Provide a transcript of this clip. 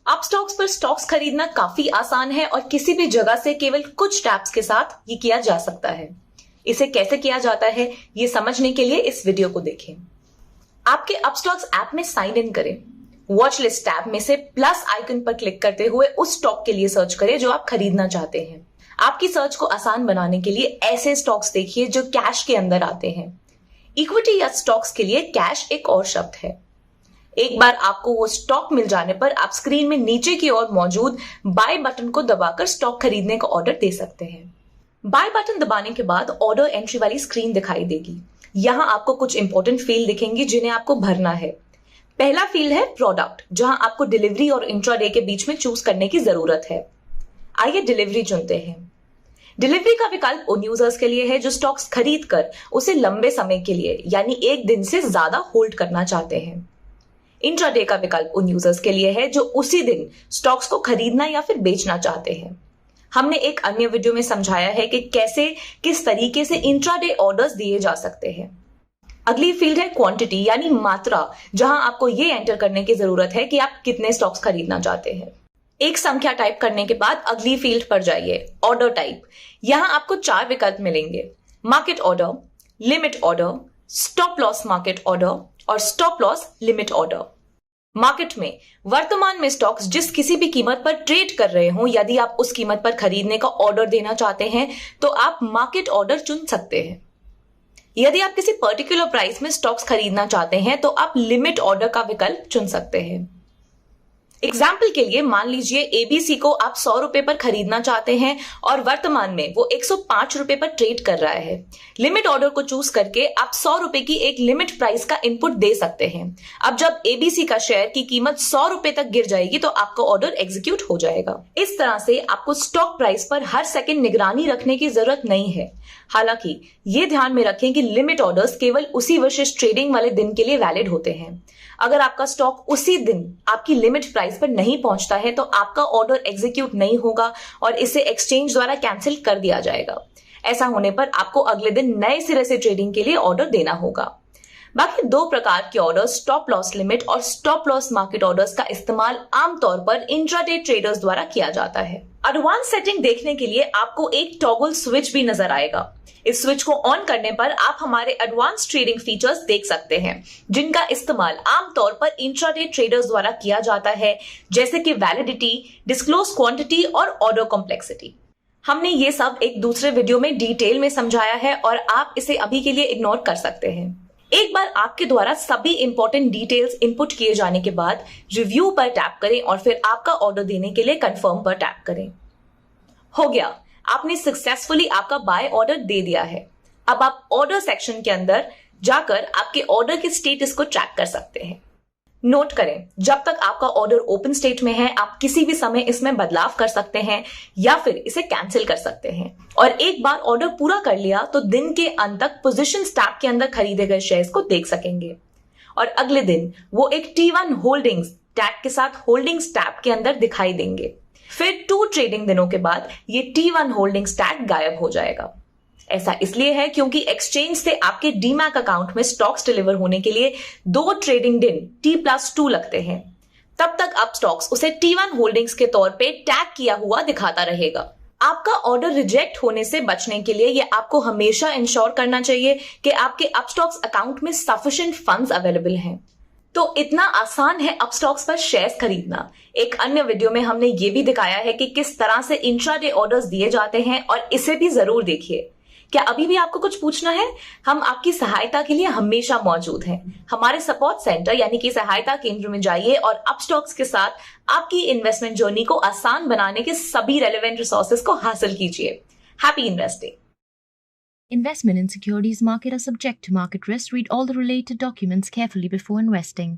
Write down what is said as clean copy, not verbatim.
Upstox पर stocks खरीदना काफी आसान है और किसी भी जगह से केवल कुछ टैप्स के साथ ये किया जा सकता है। इसे कैसे किया जाता है ये समझने के लिए इस वीडियो को देखें। आपके अपस्टॉक्स ऐप में साइन इन करें। वॉच लिस्ट टैब में से प्लस आइकन पर क्लिक करते हुए उस स्टॉक के लिए सर्च करें जो आप खरीदना चाहते हैं। आपकी सर्च को आसान बनाने के लिए ऐसे स्टॉक्स देखिए जो कैश के अंदर आते हैं। इक्विटी या स्टॉक्स के लिए कैश एक और शब्द है। एक बार आपको वो स्टॉक मिल जाने पर आप स्क्रीन में नीचे की ओर मौजूद बाय बटन को दबाकर स्टॉक खरीदने का ऑर्डर दे सकते हैं। बाय बटन दबाने के बाद ऑर्डर एंट्री वाली स्क्रीन दिखाई देगी। यहाँ आपको कुछ इंपॉर्टेंट फील्ड दिखेंगी जिन्हें आपको भरना है। पहला फील्ड है प्रोडक्ट, जहां आपको डिलीवरी और इंट्राडे के बीच में चूज करने की जरूरत है। आइए डिलीवरी चुनते हैं। डिलीवरी का विकल्प उन यूजर्स के लिए है जो स्टॉक्स खरीद कर उसे लंबे समय के लिए यानी एक दिन से ज्यादा होल्ड करना चाहते हैं। इंट्राडे का विकल्प उन यूजर्स के लिए है जो उसी दिन स्टॉक्स को खरीदना या फिर बेचना चाहते हैं। हमने एक अन्य वीडियो में समझाया है कि कैसे किस तरीके से इंट्राडे ऑर्डर्स दिए जा सकते हैं। अगली फील्ड है क्वांटिटी यानी मात्रा, जहां आपको ये एंटर करने की जरूरत है कि आप कितने स्टॉक्स खरीदना चाहते हैं। एक संख्या टाइप करने के बाद अगली फील्ड पर जाइए, ऑर्डर टाइप। यहां आपको 4 विकल्प मिलेंगे: market order, limit order, stop loss market order और stop loss limit order. Market में वर्तमान में स्टॉक्स जिस किसी भी कीमत पर ट्रेड कर रहे हो, यदि आप उस कीमत पर खरीदने का ऑर्डर देना चाहते हैं तो आप मार्केट ऑर्डर चुन सकते हैं। यदि आप किसी पर्टिकुलर प्राइस में स्टॉक्स खरीदना चाहते हैं तो आप लिमिट ऑर्डर का विकल्प चुन सकते हैं। एग्जाम्पल के लिए मान लीजिए एबीसी को आप 100 रुपए पर खरीदना चाहते हैं और वर्तमान में वो 105 रुपए पर ट्रेड कर रहा है। लिमिट ऑर्डर को चूज करके आप 100 रुपए की एक लिमिट प्राइस का इनपुट दे सकते हैं। अब जब एबीसी का शेयर की कीमत 100 रुपए तक गिर जाएगी तो आपका ऑर्डर एग्जीक्यूट हो जाएगा। इस तरह से आपको स्टॉक प्राइस पर हर सेकंड निगरानी रखने की जरूरत नहीं है। हालांकि ये ध्यान में रखें कि लिमिट ऑर्डर्स केवल उसी विशिष्ट ट्रेडिंग वाले दिन के लिए वैलिड होते हैं। अगर आपका स्टॉक उसी दिन आपकी लिमिट प्राइस पर नहीं पहुंचता है तो आपका ऑर्डर एग्जीक्यूट नहीं होगा और इसे एक्सचेंज द्वारा कैंसिल कर दिया जाएगा। ऐसा होने पर आपको अगले दिन नए सिरे से ट्रेडिंग के लिए ऑर्डर देना होगा। बाकी 2 प्रकार के ऑर्डर, स्टॉप लॉस लिमिट और स्टॉप लॉस मार्केट ऑर्डर्स का इस्तेमाल आमतौर पर इंट्राडे ट्रेडर्स द्वारा किया जाता है। एडवांस सेटिंग देखने के लिए आपको एक टॉगल स्विच भी नजर आएगा। इस स्विच को ऑन करने पर आप हमारे एडवांस ट्रेडिंग फीचर्स देख सकते हैं, जिनका इस्तेमाल आमतौर पर इंट्राडे ट्रेडर्स द्वारा किया जाता है, जैसे कि वैलिडिटी, डिस्क्लोज क्वांटिटी और ऑर्डर कॉम्प्लेक्सिटी। हमने ये सब एक दूसरे वीडियो में डिटेल में समझाया है और आप इसे अभी के लिए इग्नोर कर सकते हैं। एक बार आपके द्वारा सभी इंपॉर्टेंट डिटेल्स इनपुट किए जाने के बाद रिव्यू पर टैप करें और फिर आपका ऑर्डर देने के लिए कंफर्म पर टैप करें। हो गया, आपने सक्सेसफुली आपका बाय ऑर्डर दे दिया है। अब आप ऑर्डर सेक्शन के अंदर जाकर आपके ऑर्डर के स्टेटस को ट्रैक कर सकते हैं। नोट करें, जब तक आपका ऑर्डर ओपन स्टेट में है आप किसी भी समय इसमें बदलाव कर सकते हैं या फिर इसे कैंसिल कर सकते हैं। और एक बार ऑर्डर पूरा कर लिया तो दिन के अंत तक पोजीशन टैब के अंदर खरीदे गए शेयर्स को देख सकेंगे और अगले दिन वो एक T1 होल्डिंग्स टैग के साथ होल्डिंग्स टैब के अंदर दिखाई देंगे। फिर 2 ट्रेडिंग दिनों के बाद ये T1 होल्डिंग्स टैग गायब हो जाएगा। ऐसा इसलिए है क्योंकि एक्सचेंज से आपके डीमैट अकाउंट में स्टॉक्स डिलीवर होने के लिए 2 ट्रेडिंग दिन T+2 लगते हैं। तब तक आप स्टॉक्स उसे T1 होल्डिंग्स के तौर पे टैग किया हुआ दिखाता रहेगा। आपका ऑर्डर रिजेक्ट होने से बचने के लिए ये आपको हमेशा इंश्योर करना चाहिए कि आपके अपस्टॉक्स अकाउंट में सफिशिएंट फंड्स अवेलेबल हैं। तो इतना आसान है अपस्टॉक्स पर शेयर्स खरीदना। एक अन्य वीडियो में हमने ये भी दिखाया है कि किस तरह से इंट्राडे ऑर्डर्स दिए जाते हैं और इसे भी जरूर देखिए। क्या अभी भी आपको कुछ पूछना है? हम आपकी सहायता के लिए हमेशा मौजूद हैं। हमारे सपोर्ट सेंटर यानी कि सहायता केंद्र में जाइए और अपस्टॉक्स के साथ आपकी इन्वेस्टमेंट जर्नी को आसान बनाने के सभी रेलेवेंट रिसोर्सेज को हासिल कीजिए। Happy investing. Investment in securities market are subject to market risk. Read all the related documents carefully before investing.